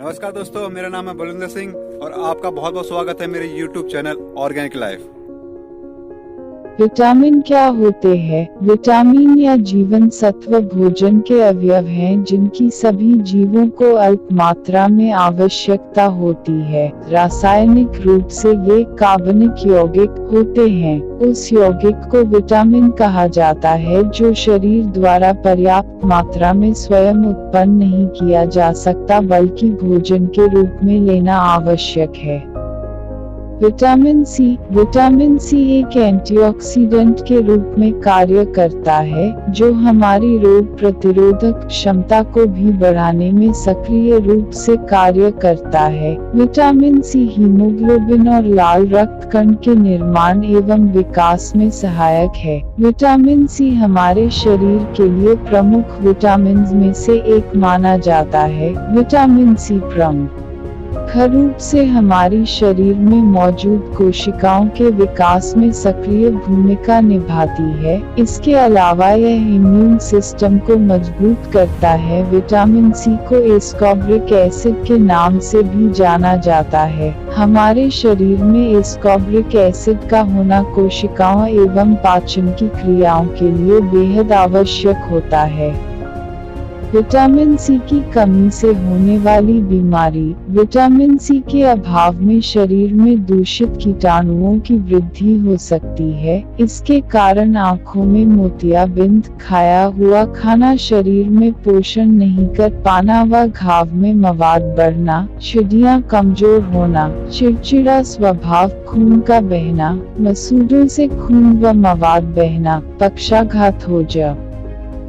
नमस्कार दोस्तों, मेरा नाम है बलविंदर सिंह और आपका बहुत बहुत स्वागत है मेरे YouTube channel organic life. Vitamin क्या होते हैं? विटामिन या जीवन सत्व भोजन के अवयव हैं जिनकी सभी जीवों को अल्प मात्रा में आवश्यकता होती है। रासायनिक रूप से ये कार्बनिक यौगिक होते हैं। उस यौगिक को विटामिन कहा जाता है जो शरीर द्वारा पर्याप्त मात्रा में स्वयं उत्पन्न नहीं किया जा सकता बल्कि भोजन के रूप में लेना आवश्यक है। विटामिन सी एक एंटीऑक्सीडेंट के रूप में कार्य करता है जो हमारी रोग प्रतिरोधक क्षमता को भी बढ़ाने में सक्रिय रूप से कार्य करता है। विटामिन सी हीमोग्लोबिन और लाल रक्त कण के निर्माण एवं विकास में सहायक है। विटामिन सी हमारे शरीर के लिए प्रमुख विटामिन्स में से एक माना जाता है। विटामिन सी प्रमुख रूप से हमारी शरीर में मौजूद कोशिकाओं के विकास में सक्रिय भूमिका निभाती है। इसके अलावा यह इम्यून सिस्टम को मजबूत करता है। विटामिन सी को एस्कॉर्बिक एसिड के नाम से भी जाना जाता है। हमारे शरीर में एस्कॉर्बिक एसिड का होना कोशिकाओं एवं पाचन की क्रियाओं के लिए बेहद आवश्यक होता है। विटामिन सी की कमी से होने वाली बीमारी। विटामिन सी के अभाव में शरीर में दूषित कीटाणुओं की वृद्धि हो सकती है। इसके कारण आँखों में मोतियाबिंद, खाया हुआ खाना, शरीर में पोषण नहीं कर पाना व घाव में मवाद बढ़ना, हड्डियां कमजोर होना, चिड़चिड़ा स्वभाव, खून का बहना, मसूड़ों से खून व मवाद बहना, पक्षाघात हो जा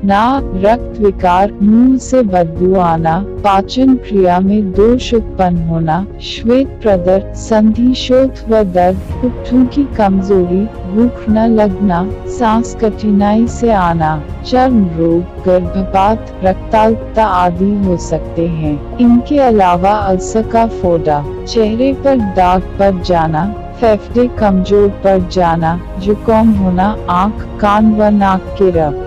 रक्त विकार, मुंह से बदबू आना, पाचन क्रिया में दोष उत्पन्न होना, श्वेत प्रदर, संधिशोथ व दर्द, पुट्ठों की कमजोरी, भूख न लगना, सांस कठिनाई से आना, चर्म रोग, गर्भपात, रक्ताल्पता आदि हो सकते हैं। इनके अलावा अल्सर का फोड़ा, चेहरे पर दाग पड़ जाना, फेफड़े कमजोर पड़ जाना, जुकाम होना, आँख, कान व नाक के रक्त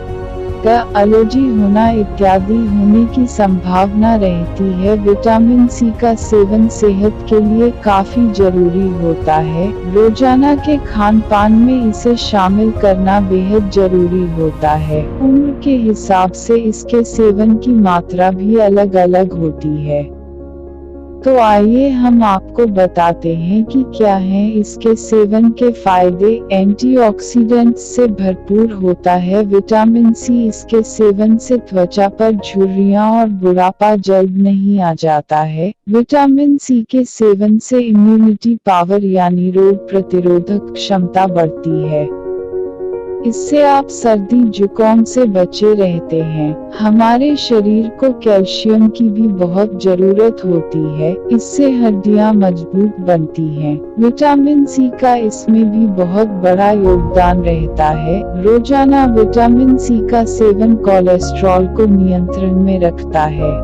एलर्जी होना इत्यादि होने की संभावना रहती है। विटामिन सी का सेवन सेहत के लिए काफी जरूरी होता है। रोजाना के खान पान में इसे शामिल करना बेहद जरूरी होता है। उम्र के हिसाब से इसके सेवन की मात्रा भी अलग अलग होती है। तो आइए हम आपको बताते हैं कि क्या हैं इसके सेवन के फायदे। एंटीऑक्सीडेंट्स से भरपूर होता है विटामिन सी। इसके सेवन से त्वचा पर झुर्रियां और बुढ़ापा जल्द नहीं आ जाता है। विटामिन सी के सेवन से इम्यूनिटी पावर यानी रोग प्रतिरोधक क्षमता बढ़ती है। इससे आप सर्दी जुकाम से बचे रहते हैं। हमारे शरीर को कैल्शियम की भी बहुत जरूरत होती है। इससे हड्डियां मजबूत बनती हैं। विटामिन सी का इसमें भी बहुत बड़ा योगदान रहता है। रोजाना विटामिन सी का सेवन कोलेस्ट्रॉल को नियंत्रण में रखता है।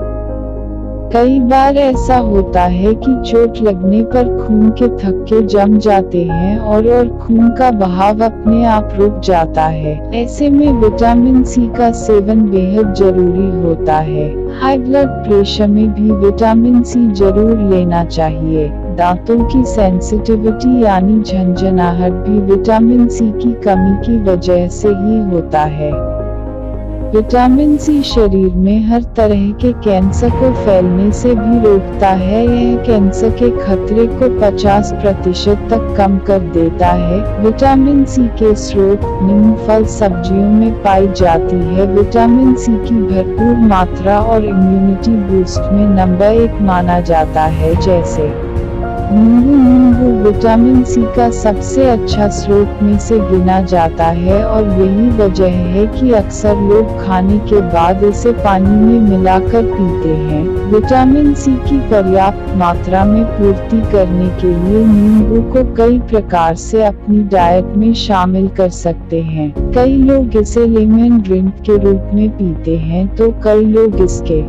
कई बार ऐसा होता है कि चोट लगने पर खून के थक्के जम जाते हैं और खून का बहाव अपने आप रुक जाता है। ऐसे में विटामिन सी का सेवन बेहद जरूरी होता है। हाई ब्लड प्रेशर में भी विटामिन सी जरूर लेना चाहिए। दांतों की सेंसिटिविटी यानी झंझनाहट भी विटामिन सी की कमी की वजह से ही होता है। विटामिन सी शरीर में हर तरह के कैंसर को फैलने से भी रोकता है। यह कैंसर के खतरे को 50% तक कम कर देता है। विटामिन सी के स्रोत निम्न फल सब्जियों में पाई जाती है। विटामिन सी की भरपूर मात्रा और इम्यूनिटी बूस्ट में नंबर 1 माना जाता है। जैसे नींबू विटामिन सी का सबसे अच्छा स्रोत में से गिना जाता है और यही वजह है कि अक्सर लोग खाने के बाद इसे पानी में मिलाकर पीते हैं। विटामिन सी की पर्याप्त मात्रा में पूर्ति करने के लिए नींबू को कई प्रकार से अपनी डाइट में शामिल कर सकते हैं। कई लोग इसे लेमन ड्रिंक के रूप में पीते हैं तो कई लोग इसके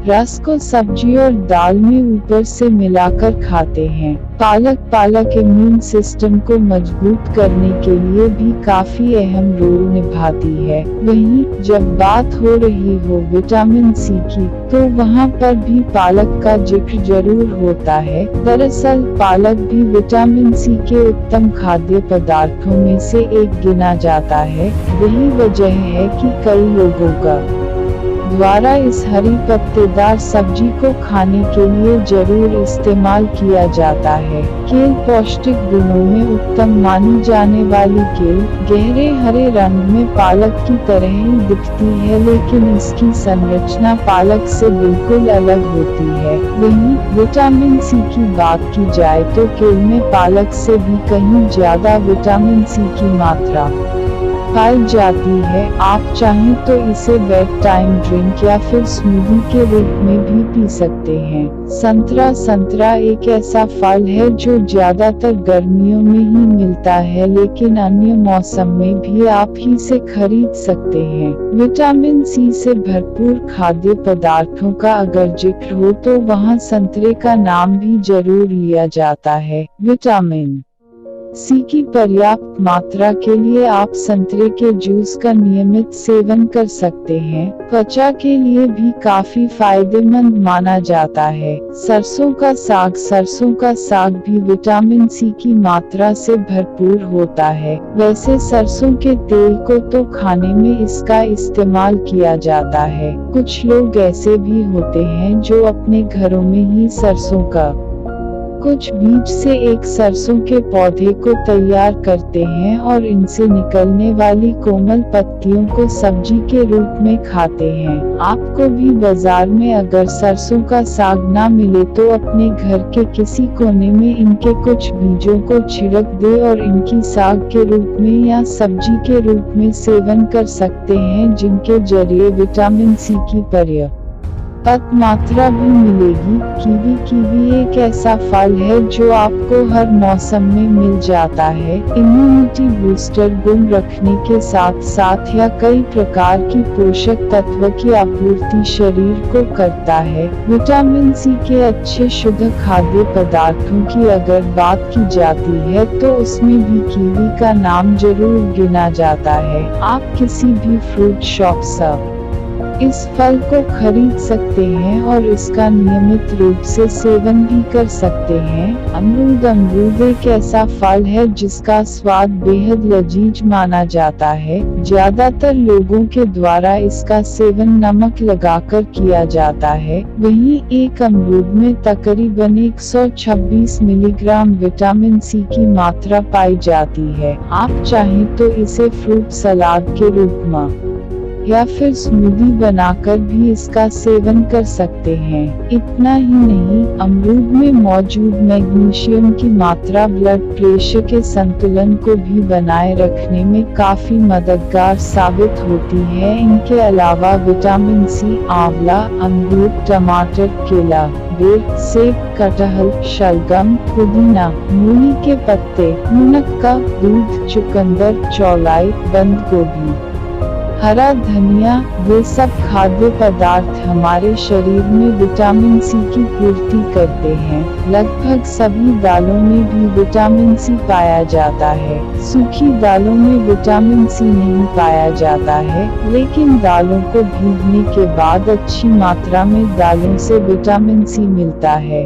रस को सब्जी और दाल में ऊपर से मिलाकर खाते हैं। पालक इम्यून सिस्टम को मजबूत करने के लिए भी काफी अहम रोल निभाती है। वहीं जब बात हो रही हो विटामिन सी की, तो वहाँ पर भी पालक का जिक्र जरूर होता है। दरअसल पालक भी विटामिन सी के उत्तम खाद्य पदार्थों में से एक गिना जाता है। यही वजह है कि कई लोगों का द्वारा इस हरी पत्तेदार सब्जी को खाने के लिए जरूर इस्तेमाल किया जाता है। केल पौष्टिक गुणों में उत्तम मानी जाने वाली केल गहरे हरे रंग में पालक की तरह ही दिखती है, लेकिन इसकी संरचना पालक से बिल्कुल अलग होती है। वहीं विटामिन सी की बात की जाए तो केल में पालक से भी कहीं ज्यादा विटामिन सी की मात्रा पाई जाती है। आप चाहें तो इसे बेड टाइम ड्रिंक या फिर स्मूदी के रूप में भी पी सकते हैं। संतरा एक ऐसा फल है जो ज्यादातर गर्मियों में ही मिलता है, लेकिन अन्य मौसम में भी आप ही से खरीद सकते हैं। विटामिन सी से भरपूर खाद्य पदार्थों का अगर जिक्र हो तो वहाँ संतरे का नाम भी जरूर लिया जाता है। विटामिन सी की पर्याप्त मात्रा के लिए आप संतरे के जूस का नियमित सेवन कर सकते हैं। त्वचा के लिए भी काफी फायदेमंद माना जाता है। सरसों का साग भी विटामिन सी की मात्रा से भरपूर होता है। वैसे सरसों के तेल को तो खाने में इसका इस्तेमाल किया जाता है। कुछ लोग ऐसे भी होते हैं जो अपने घरों में ही सरसों का कुछ बीज से एक सरसों के पौधे को तैयार करते हैं और इनसे निकलने वाली कोमल पत्तियों को सब्जी के रूप में खाते हैं। आपको भी बाजार में अगर सरसों का साग ना मिले तो अपने घर के किसी कोने में इनके कुछ बीजों को छिड़क दे और इनकी साग के रूप में या सब्जी के रूप में सेवन कर सकते हैं, जिनके जरिए विटामिन सी की पर्याप्त मात्रा भी मिलेगी। कीवी एक ऐसा फल है जो आपको हर मौसम में मिल जाता है। इम्यूनिटी बूस्टर गुण रखने के साथ साथ यह कई प्रकार की पोषक तत्व की आपूर्ति शरीर को करता है। विटामिन सी के अच्छे शुद्ध खाद्य पदार्थों की अगर बात की जाती है तो उसमें भी कीवी का नाम जरूर गिना जाता है। आप किसी भी फ्रूट शॉप से इस फल को खरीद सकते हैं और इसका नियमित रूप से सेवन भी कर सकते हैं। अमरूद एक ऐसा फल है जिसका स्वाद बेहद लजीज माना जाता है। ज्यादातर लोगों के द्वारा इसका सेवन नमक लगाकर किया जाता है। वहीं एक अमरूद में तकरीबन 126 मिलीग्राम विटामिन सी की मात्रा पाई जाती है। आप चाहें तो इसे फ्रूट सलाद के रूप में या फिर स्मूदी बनाकर भी इसका सेवन कर सकते हैं। इतना ही नहीं, अमरूद में मौजूद मैग्नीशियम की मात्रा ब्लड प्रेशर के संतुलन को भी बनाए रखने में काफी मददगार साबित होती है। इनके अलावा विटामिन सी आंवला, अंगूर, टमाटर, केला, बेर, सेब, कटहल, शलगम, पुदीना, मूली के पत्ते, मुनक्का, दूध, चुकंदर, चौलाई, बंद गोभी, हरा धनिया, वे सब खाद्य पदार्थ हमारे शरीर में विटामिन सी की पूर्ति करते हैं। लगभग सभी दालों में भी विटामिन सी पाया जाता है। सूखी दालों में विटामिन सी नहीं पाया जाता है, लेकिन दालों को भीगने के बाद अच्छी मात्रा में दालों से विटामिन सी मिलता है।